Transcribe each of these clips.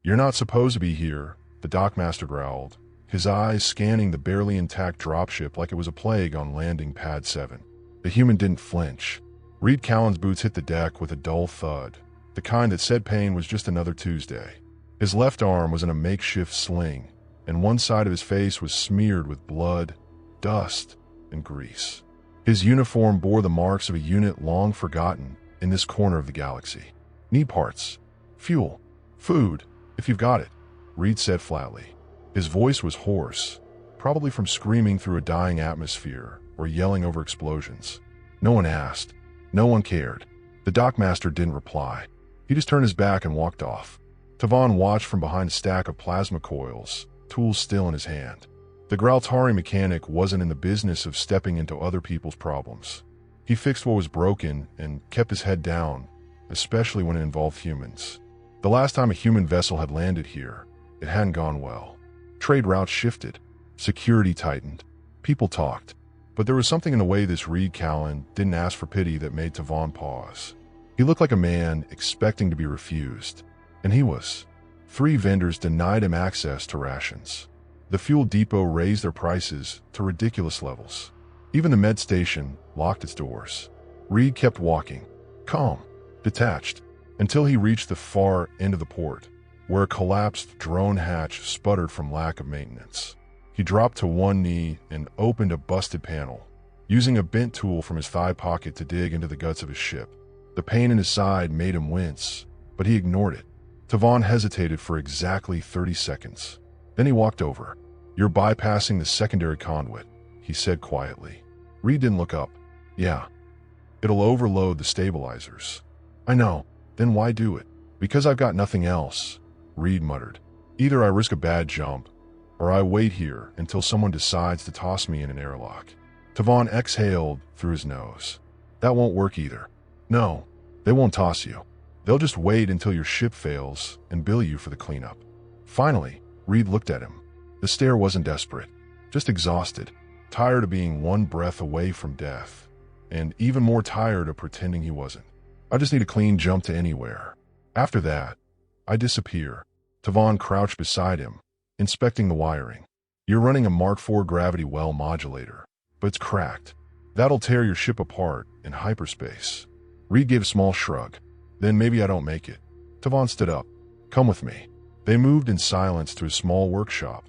"You're not supposed to be here," the dockmaster growled, his eyes scanning the barely intact dropship like it was a plague on landing pad 7. The human didn't flinch. Reed Callan's boots hit the deck with a dull thud, the kind that said pain was just another Tuesday. His left arm was in a makeshift sling, and one side of his face was smeared with blood, dust, and grease. His uniform bore the marks of a unit long forgotten in this corner of the galaxy. "Need parts, fuel, food, if you've got it," Reed said flatly. His voice was hoarse, probably from screaming through a dying atmosphere or yelling over explosions. No one asked. No one cared. The dockmaster didn't reply. He just turned his back and walked off. Tavon watched from behind a stack of plasma coils, tools still in his hand. The Graltari mechanic wasn't in the business of stepping into other people's problems. He fixed what was broken and kept his head down, especially when it involved humans. The last time a human vessel had landed here, it hadn't gone well. Trade routes shifted, security tightened, people talked, but there was something in the way this Reed Callan didn't ask for pity that made Tavon pause. He looked like a man expecting to be refused, and he was. 3 vendors denied him access to rations. The fuel depot raised their prices to ridiculous levels. Even the med station locked its doors. Reed kept walking, calm, detached, until he reached the far end of the port, where a collapsed drone hatch sputtered from lack of maintenance. He dropped to one knee and opened a busted panel, using a bent tool from his thigh pocket to dig into the guts of his ship. The pain in his side made him wince, but he ignored it. Tavon hesitated for exactly 30 seconds. Then he walked over. "You're bypassing the secondary conduit," he said quietly. Reed didn't look up. "Yeah. It'll overload the stabilizers." "I know. Then why do it?" "Because I've got nothing else," Reed muttered. "Either I risk a bad jump, or I wait here until someone decides to toss me in an airlock." Tavon exhaled through his nose. "That won't work either." "No, they won't toss you. They'll just wait until your ship fails and bill you for the cleanup." Finally, Reed looked at him. The stare wasn't desperate, just exhausted, tired of being one breath away from death, and even more tired of pretending he wasn't. "I just need a clean jump to anywhere. After that, I disappear." Tavon crouched beside him, inspecting the wiring. "You're running a Mark IV gravity well modulator, but it's cracked. That'll tear your ship apart in hyperspace." Reed gave a small shrug. "Then maybe I don't make it." Tavon stood up. "Come with me." They moved in silence to a small workshop,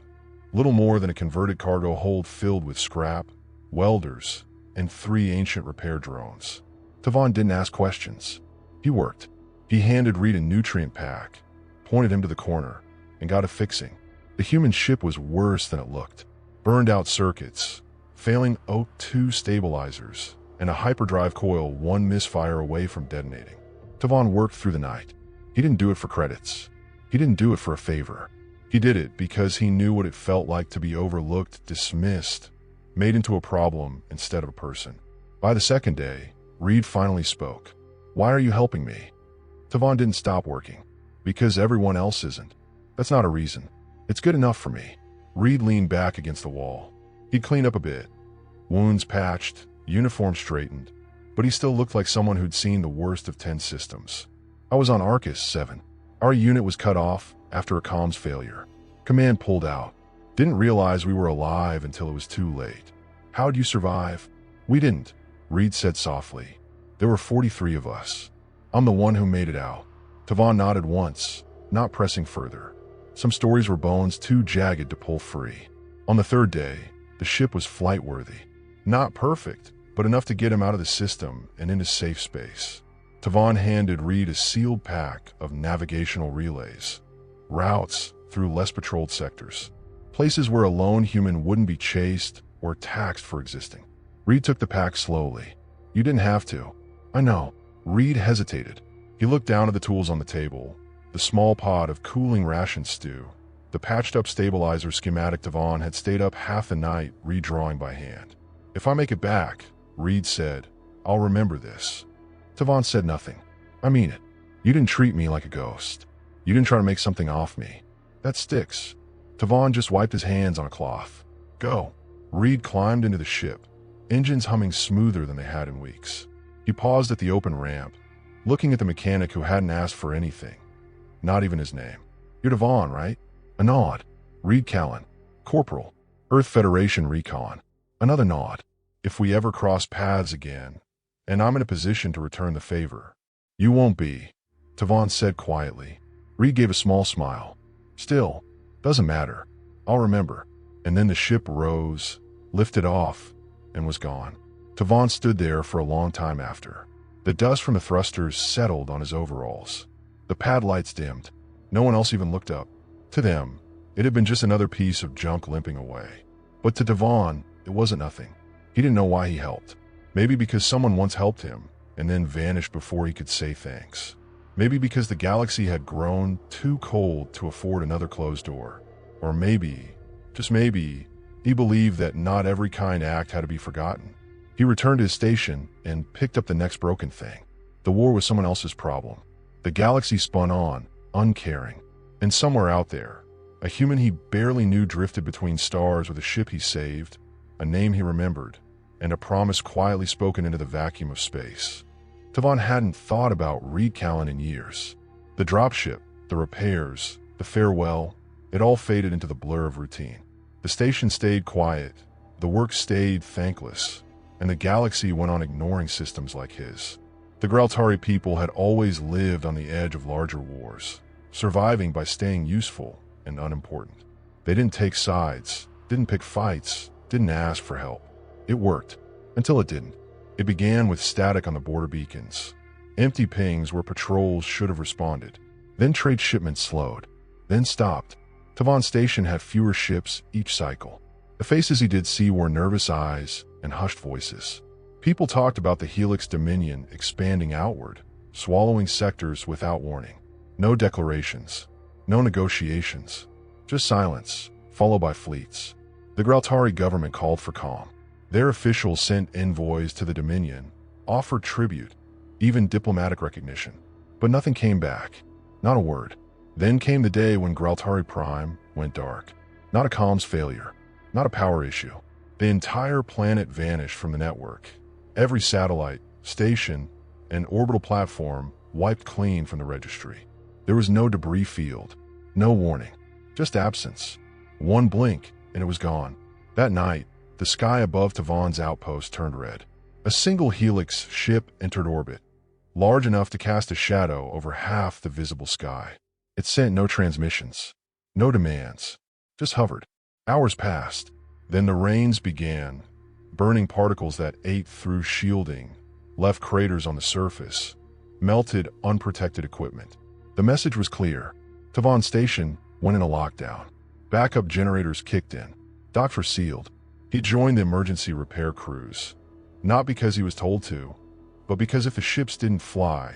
little more than a converted cargo hold filled with scrap, welders, and 3 ancient repair drones. Tavon didn't ask questions. He worked. He handed Reed a nutrient pack, pointed him to the corner, and got a fixing. The human ship was worse than it looked. Burned out circuits, failing O2 stabilizers, and a hyperdrive coil one misfire away from detonating. Tavon worked through the night. He didn't do it for credits. He didn't do it for a favor. He did it because he knew what it felt like to be overlooked, dismissed, made into a problem instead of a person. By the second day, Reed finally spoke. "Why are you helping me?" Tavon didn't stop working. "Because everyone else isn't." "That's not a reason. It's good enough for me." Reed leaned back against the wall. He'd cleaned up a bit. Wounds patched, uniform straightened, but he still looked like someone who'd seen the worst of 10 systems. "I was on Arcus 7. Our unit was cut off after a comms failure. Command pulled out. Didn't realize we were alive until it was too late." "How'd you survive?" "We didn't," Reed said softly. "There were 43 of us. I'm the one who made it out." Tavon nodded once, not pressing further. Some stories were bones too jagged to pull free. On the 3rd day, the ship was flight-worthy. Not perfect, but enough to get him out of the system and into safe space. Tavon handed Reed a sealed pack of navigational relays. Routes through less patrolled sectors. Places where a lone human wouldn't be chased or taxed for existing. Reed took the pack slowly. "You didn't have to." "I know." Reed hesitated. He looked down at the tools on the table, the small pot of cooling ration stew, the patched-up stabilizer schematic Tavon had stayed up half the night redrawing by hand. "If I make it back," Reed said, "I'll remember this." Tavon said nothing. "I mean it. You didn't treat me like a ghost. You didn't try to make something off me. That sticks." Tavon just wiped his hands on a cloth. "Go." Reed climbed into the ship, engines humming smoother than they had in weeks. He paused at the open ramp, looking at the mechanic who hadn't asked for anything, not even his name. You're Devon, right? A nod. Reed Callan. Corporal. Earth Federation Recon. Another nod. If we ever cross paths again, and I'm in a position to return the favor. You won't be, Tavon said quietly. Reed gave a small smile. Still, doesn't matter. I'll remember. And then the ship rose, lifted off, and was gone. Tavon stood there for a long time after. The dust from the thrusters settled on his overalls. The pad lights dimmed. No one else even looked up. To them, it had been just another piece of junk limping away. But to Devon, it wasn't nothing. He didn't know why he helped. Maybe because someone once helped him, and then vanished before he could say thanks. Maybe because the galaxy had grown too cold to afford another closed door. Or maybe, just maybe, he believed that not every kind act had to be forgotten. He returned to his station and picked up the next broken thing. The war was someone else's problem. The galaxy spun on, uncaring. And somewhere out there, a human he barely knew drifted between stars with a ship he saved, a name he remembered, and a promise quietly spoken into the vacuum of space. Tavon hadn't thought about Reed Callan in years. The dropship, the repairs, the farewell, it all faded into the blur of routine. The station stayed quiet, the work stayed thankless, and the galaxy went on ignoring systems like his. The Graltari people had always lived on the edge of larger wars, surviving by staying useful and unimportant. They didn't take sides, didn't pick fights, didn't ask for help. It worked, until it didn't. It began with static on the border beacons, empty pings where patrols should have responded. Then trade shipments slowed, then stopped. Tavon Station had fewer ships each cycle. The faces he did see were nervous eyes and hushed voices. People talked about the Helix Dominion expanding outward, swallowing sectors without warning. No declarations, no negotiations, just silence, followed by fleets. The Graltari government called for calm. Their officials sent envoys to the Dominion, offered tribute, even diplomatic recognition. But nothing came back, not a word. Then came the day when Graltari Prime went dark. Not a comms failure, not a power issue. The entire planet vanished from the network. Every satellite, station, and orbital platform wiped clean from the registry. There was no debris field, no warning, just absence. One blink, and it was gone. That night, the sky above Tavon's outpost turned red. A single Helix ship entered orbit, large enough to cast a shadow over half the visible sky. It sent no transmissions, no demands, just hovered. Hours passed. Then the rains began, burning particles that ate through shielding, left craters on the surface, melted unprotected equipment. The message was clear. Tavon Station went in a lockdown. Backup generators kicked in. Docks were sealed. He joined the emergency repair crews, not because he was told to, but because if the ships didn't fly,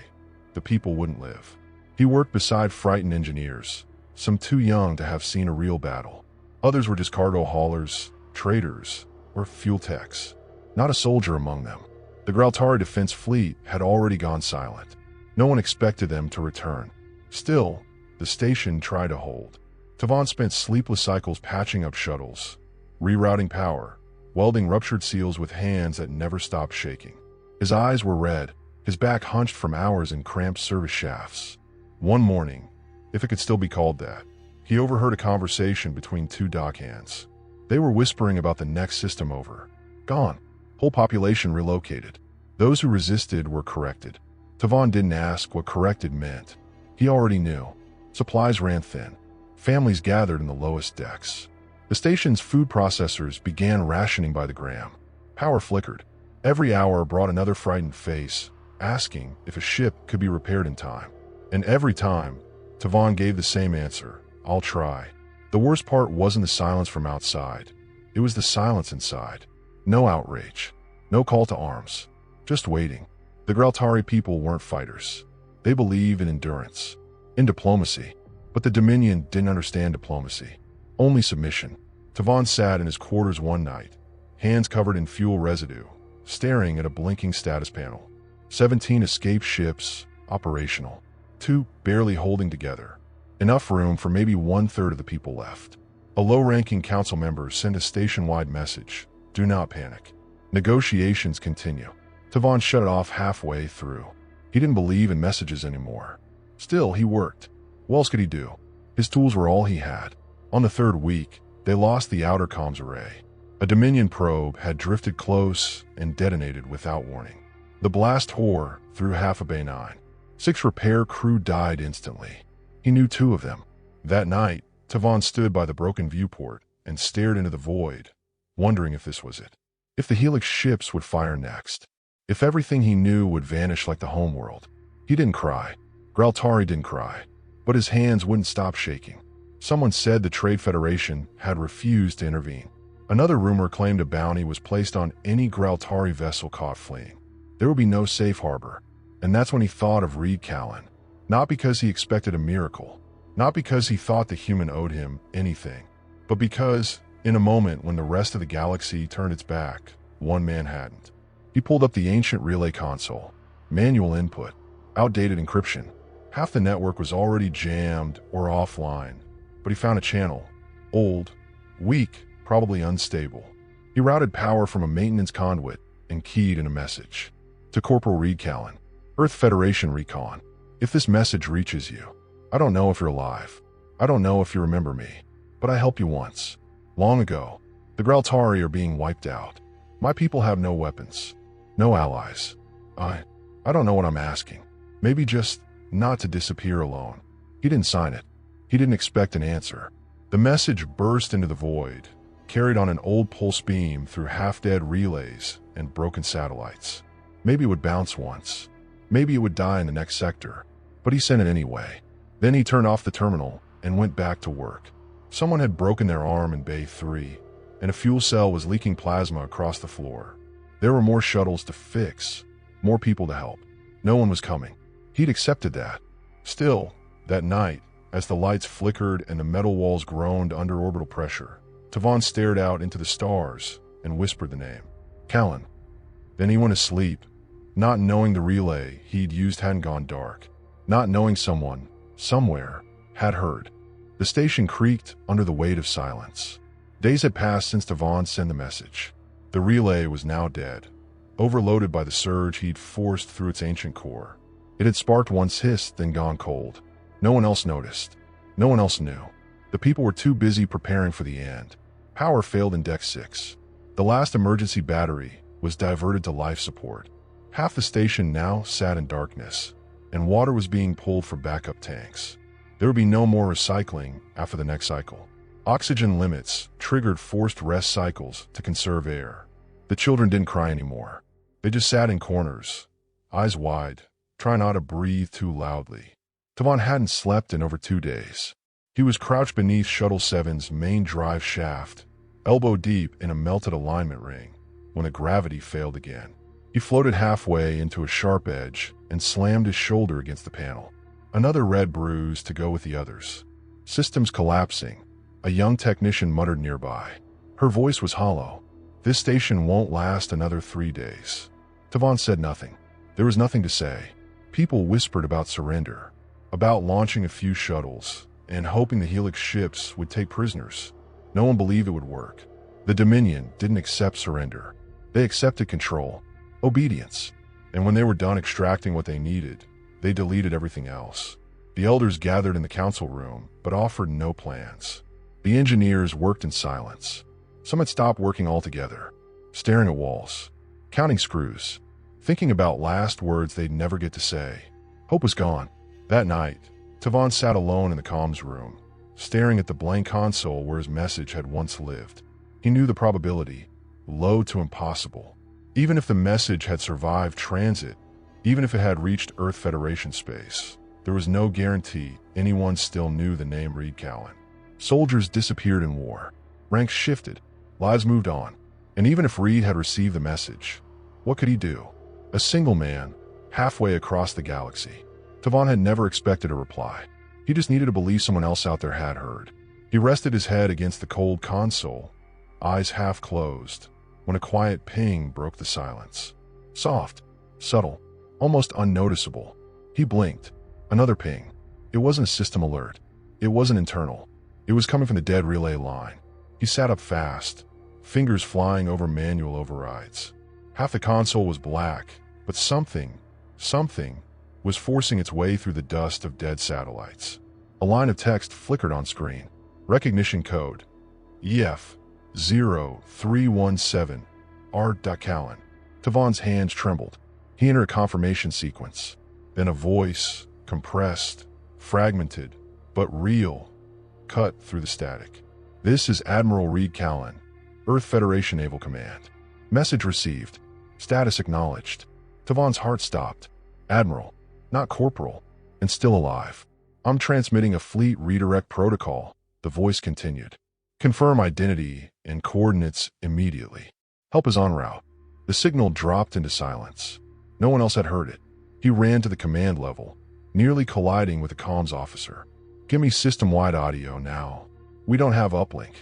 the people wouldn't live. He worked beside frightened engineers, some too young to have seen a real battle. Others were just cargo haulers, traders, or fuel techs. Not a soldier among them. The Graltari defense fleet had already gone silent. No one expected them to return. Still, the station tried to hold. Tavon spent sleepless cycles patching up shuttles, rerouting power, welding ruptured seals with hands that never stopped shaking. His eyes were red, his back hunched from hours in cramped service shafts. One morning, if it could still be called that, he overheard a conversation between two dockhands. They were whispering about the next system over. Gone. Whole population relocated. Those who resisted were corrected. Tavon didn't ask what corrected meant. He already knew. Supplies ran thin. Families gathered in the lowest decks. The station's food processors began rationing by the gram. Power flickered. Every hour brought another frightened face, asking if a ship could be repaired in time. And every time, Tavon gave the same answer, I'll try. The worst part wasn't the silence from outside. It was the silence inside. No outrage. No call to arms. Just waiting. The Graltari people weren't fighters. They believed in endurance, in diplomacy. But the Dominion didn't understand diplomacy. Only submission. Tavon sat in his quarters one night, hands covered in fuel residue, staring at a blinking status panel. 17 escaped ships, operational. 2 barely holding together. Enough room for maybe 1/3 of the people left. A low-ranking council member sent a station-wide message. Do not panic. Negotiations continue. Tavon shut it off halfway through. He didn't believe in messages anymore. Still, he worked. What else could he do? His tools were all he had. On the third week, they lost the outer comms array. A Dominion probe had drifted close and detonated without warning. The blast tore through half of Bay 9. 6 repair crew died instantly. He knew 2 of them. That night, Tavon stood by the broken viewport and stared into the void, wondering if this was it. If the Helix ships would fire next. If everything he knew would vanish like the homeworld. He didn't cry. Graltari didn't cry. But his hands wouldn't stop shaking. Someone said the Trade Federation had refused to intervene. Another rumor claimed a bounty was placed on any Graltari vessel caught fleeing. There would be no safe harbor. And that's when he thought of Reed Callan. Not because he expected a miracle. Not because he thought the human owed him anything. But because, in a moment when the rest of the galaxy turned its back, one man hadn't. He pulled up the ancient relay console. Manual input. Outdated encryption. Half the network was already jammed or offline. But he found a channel. Old. Weak. Probably unstable. He routed power from a maintenance conduit and keyed in a message. To Corporal Reed Callan. Earth Federation Recon. If this message reaches you, I don't know if you're alive. I don't know if you remember me. But I helped you once. Long ago. The Graltari are being wiped out. My people have no weapons. No allies. I don't know what I'm asking. Maybe just not to disappear alone. He didn't sign it. He didn't expect an answer. The message burst into the void, carried on an old pulse beam through half-dead relays and broken satellites. Maybe it would bounce once. Maybe it would die in the next sector. But he sent it anyway. Then he turned off the terminal and went back to work. Someone had broken their arm in Bay 3, and a fuel cell was leaking plasma across the floor. There were more shuttles to fix, more people to help. No one was coming. He'd accepted that. Still, that night, as the lights flickered and the metal walls groaned under orbital pressure, Tavon stared out into the stars and whispered the name. Callan. Then he went to sleep, not knowing the relay he'd used hadn't gone dark, not knowing someone, somewhere, had heard. The station creaked under the weight of silence. Days had passed since Tavon sent the message. The relay was now dead, overloaded by the surge he'd forced through its ancient core. It had sparked once hissed, then gone cold. No one else noticed. No one else knew. The people were too busy preparing for the end. Power failed in Deck 6. The last emergency battery was diverted to life support. Half the station now sat in darkness, and water was being pulled for backup tanks. There would be no more recycling after the next cycle. Oxygen limits triggered forced rest cycles to conserve air. The children didn't cry anymore. They just sat in corners, eyes wide, trying not to breathe too loudly. Tavon hadn't slept in over 2 days. He was crouched beneath Shuttle 7's main drive shaft, elbow deep in a melted alignment ring, when the gravity failed again. He floated halfway into a sharp edge and slammed his shoulder against the panel. Another red bruise to go with the others. Systems collapsing. A young technician muttered nearby. Her voice was hollow. This station won't last another 3 days. Tavon said nothing. There was nothing to say. People whispered about surrender, about launching a few shuttles, and hoping the Helix ships would take prisoners. No one believed it would work. The Dominion didn't accept surrender. They accepted control, obedience. And when they were done extracting what they needed, they deleted everything else. The elders gathered in the council room, but offered no plans. The engineers worked in silence. Some had stopped working altogether, staring at walls, counting screws, thinking about last words they'd never get to say. Hope was gone. That night, Tavon sat alone in the comms room, staring at the blank console where his message had once lived. He knew the probability, low to impossible. Even if the message had survived transit, even if it had reached Earth Federation space, there was no guarantee anyone still knew the name Reed Callan. Soldiers disappeared in war. Ranks shifted. Lives moved on. And even if Reed had received the message, what could he do? A single man, halfway across the galaxy. Tavon had never expected a reply. He just needed to believe someone else out there had heard. He rested his head against the cold console, eyes half closed, when a quiet ping broke the silence. Soft, subtle, almost unnoticeable. He blinked. Another ping. It wasn't a system alert. It wasn't internal. It was coming from the dead relay line. He sat up fast, fingers flying over manual overrides. Half the console was black, but something was forcing its way through the dust of dead satellites. A line of text flickered on screen. Recognition code. EF0317 R.Callan. Tavon's hands trembled. He entered a confirmation sequence. Then a voice, compressed, fragmented, but real, cut through the static. This is Admiral Reed Callan, Earth Federation Naval Command. Message received. Status acknowledged. Tavon's heart stopped. Admiral, not Corporal, and still alive. I'm transmitting a fleet redirect protocol, the voice continued. Confirm identity and coordinates immediately. Help is en route. The signal dropped into silence. No one else had heard it. He ran to the command level, nearly colliding with a comms officer. Give me system-wide audio now. We don't have uplink.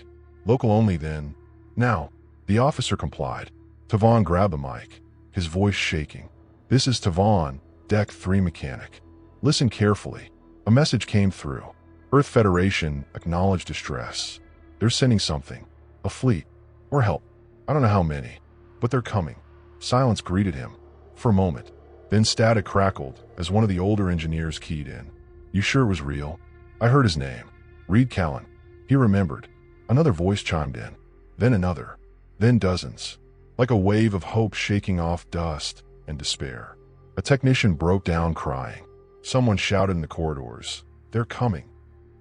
Local only then. Now. The officer complied. Tavon grabbed the mic, his voice shaking. This is Tavon, Deck 3 mechanic. Listen carefully. A message came through. Earth Federation acknowledged distress. They're sending something. A fleet. Or help. I don't know how many. But they're coming. Silence greeted him. For a moment. Then static crackled as one of the older engineers keyed in. You sure it was real? I heard his name. Reed Callan. He remembered. Another voice chimed in. Then another. Then dozens. Like a wave of hope shaking off dust and despair. A technician broke down crying. Someone shouted in the corridors. They're coming.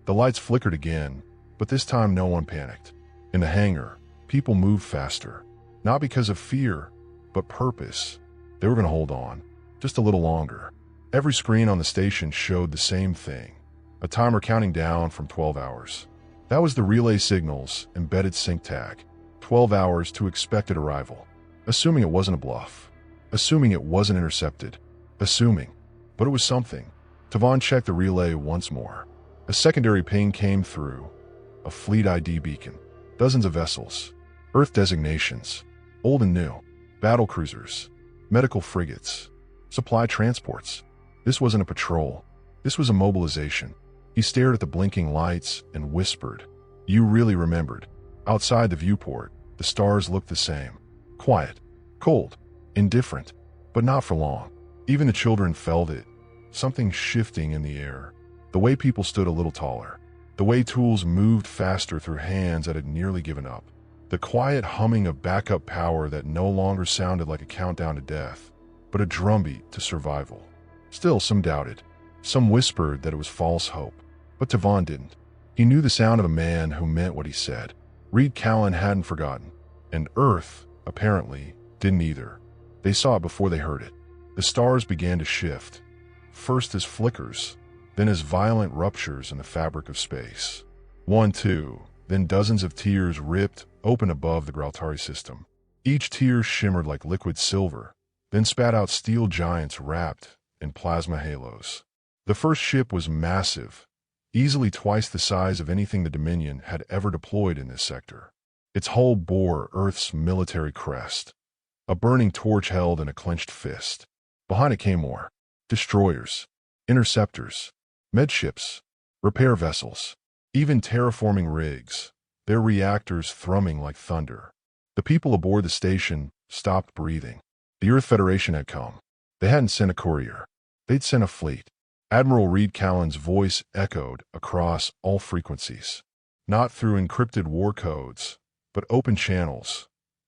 The lights flickered again, but this time no one panicked. In the hangar, people moved faster. Not because of fear, but purpose. They were going to hold on. Just a little longer. Every screen on the station showed the same thing. A timer counting down from 12 hours. That was the relay signal's embedded sync tag. 12 hours to expected arrival. Assuming it wasn't a bluff. Assuming it wasn't intercepted. Assuming. But it was something. Tavon checked the relay once more. A secondary ping came through. A fleet ID beacon. Dozens of vessels. Earth designations. Old and new. Battle cruisers. Medical frigates. Supply transports. This wasn't a patrol. This was a mobilization. He stared at the blinking lights and whispered. You really remembered. Outside the viewport, the stars looked the same. Quiet. Cold. Indifferent. But not for long. Even the children felt it. Something shifting in the air. The way people stood a little taller. The way tools moved faster through hands that had nearly given up. The quiet humming of backup power that no longer sounded like a countdown to death, but a drumbeat to survival. Still, some doubted. Some whispered that it was false hope. But Tavon didn't. He knew the sound of a man who meant what he said. Reed Callan hadn't forgotten. And Earth, apparently, didn't either. They saw it before they heard it. The stars began to shift. First as flickers, then as violent ruptures in the fabric of space. 1, 2, then dozens of tears ripped open above the Galactic system. Each tear shimmered like liquid silver, then spat out steel giants wrapped in plasma halos. The first ship was massive, easily twice the size of anything the Dominion had ever deployed in this sector. Its hull bore Earth's military crest, a burning torch held in a clenched fist. Behind it came more. Destroyers, interceptors, medships, repair vessels, even terraforming rigs, their reactors thrumming like thunder. The people aboard the station stopped breathing. The Earth Federation had come. They hadn't sent a courier. They'd sent a fleet. Admiral Reed Callan's voice echoed across all frequencies. Not through encrypted war codes, but open channels,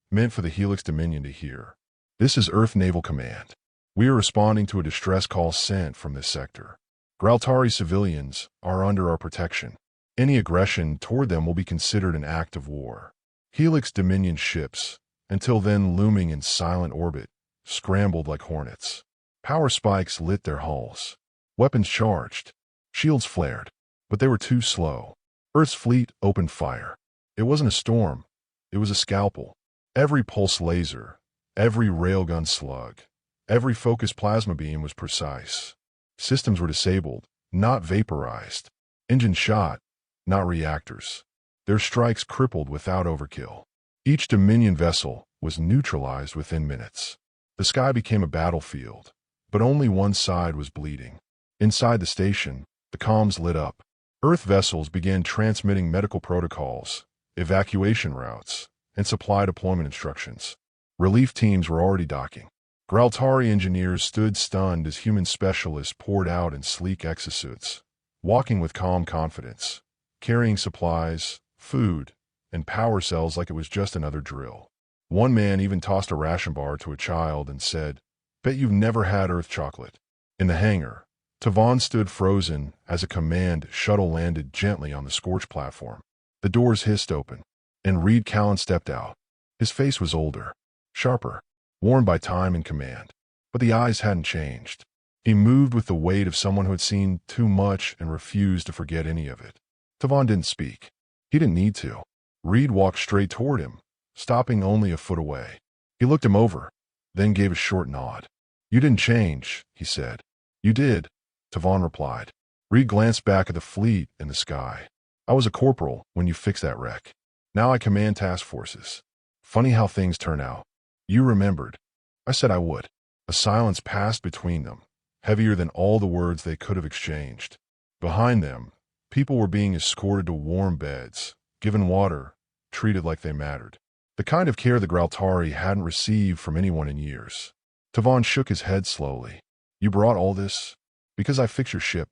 meant for the Helix Dominion to hear. This is Earth Naval Command. We are responding to a distress call sent from this sector. Galactic civilians are under our protection. Any aggression toward them will be considered an act of war. Helix Dominion ships, until then looming in silent orbit, scrambled like hornets. Power spikes lit their hulls. Weapons charged. Shields flared. But they were too slow. Earth's fleet opened fire. It wasn't a storm. It was a scalpel. Every pulse laser, every railgun slug, every focused plasma beam was precise. Systems were disabled, not vaporized. Engines shot, not reactors. Their strikes crippled without overkill. Each Dominion vessel was neutralized within minutes. The sky became a battlefield, but only one side was bleeding. Inside the station, the comms lit up. Earth vessels began transmitting medical protocols, evacuation routes, and supply deployment instructions. Relief teams were already docking. Galactic engineers stood stunned as human specialists poured out in sleek exosuits, walking with calm confidence, carrying supplies, food, and power cells like it was just another drill. One man even tossed a ration bar to a child and said, "Bet you've never had Earth chocolate." In the hangar, Tavon stood frozen as a command shuttle landed gently on the scorched platform. The doors hissed open, and Reed Callan stepped out. His face was older, sharper, worn by time and command, but the eyes hadn't changed. He moved with the weight of someone who had seen too much and refused to forget any of it. Tavon didn't speak. He didn't need to. Reed walked straight toward him, stopping only a foot away. He looked him over, then gave a short nod. "You didn't change," he said. "You did," Tavon replied. Reed glanced back at the fleet in the sky. "I was a corporal when you fixed that wreck. Now I command task forces. Funny how things turn out. You remembered. I said I would." A silence passed between them, heavier than all the words they could have exchanged. Behind them, people were being escorted to warm beds, given water, treated like they mattered. The kind of care the Graltari hadn't received from anyone in years. Tavon shook his head slowly. "You brought all this? Because I fixed your ship?"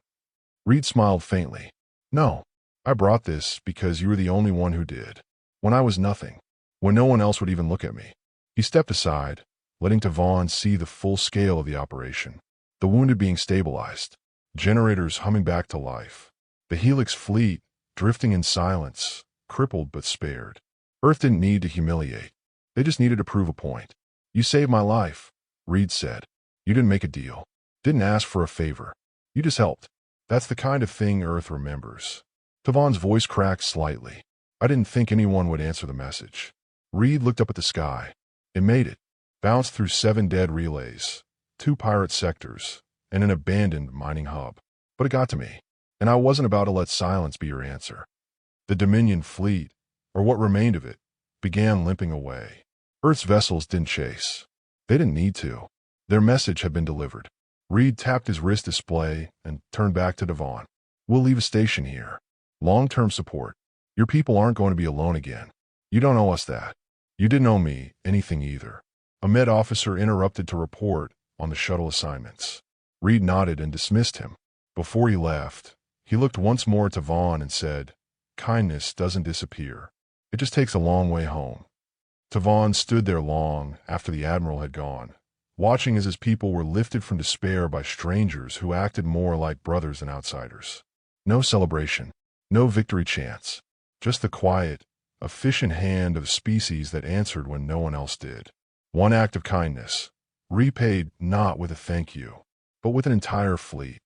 Reed smiled faintly. "No, I brought this because you were the only one who did. When I was nothing. When no one else would even look at me." He stepped aside, letting Tavon see the full scale of the operation. The wounded being stabilized, generators humming back to life, the Helix fleet drifting in silence, crippled but spared. Earth didn't need to humiliate. They just needed to prove a point. "You saved my life," Reed said. "You didn't make a deal. Didn't ask for a favor. You just helped. That's the kind of thing Earth remembers." Tavon's voice cracked slightly. "I didn't think anyone would answer the message." Reed looked up at the sky. It made it. Bounced through 7 dead relays, 2 pirate sectors, and an abandoned mining hub. But it got to me, and I wasn't about to let silence be your answer. The Dominion fleet, or what remained of it, began limping away. Earth's vessels didn't chase. They didn't need to. Their message had been delivered. Reed tapped his wrist display and turned back to Devon. "We'll leave a station here. Long-term support. Your people aren't going to be alone again. You don't owe us that. You didn't owe me anything either." A med officer interrupted to report on the shuttle assignments. Reed nodded and dismissed him. Before he left, he looked once more at Tavon and said, "Kindness doesn't disappear. It just takes a long way home." Tavon stood there long after the Admiral had gone, watching as his people were lifted from despair by strangers who acted more like brothers than outsiders. No celebration, no victory chants, just the quiet, efficient hand of a species that answered when no one else did. One act of kindness, repaid not with a thank you, but with an entire fleet.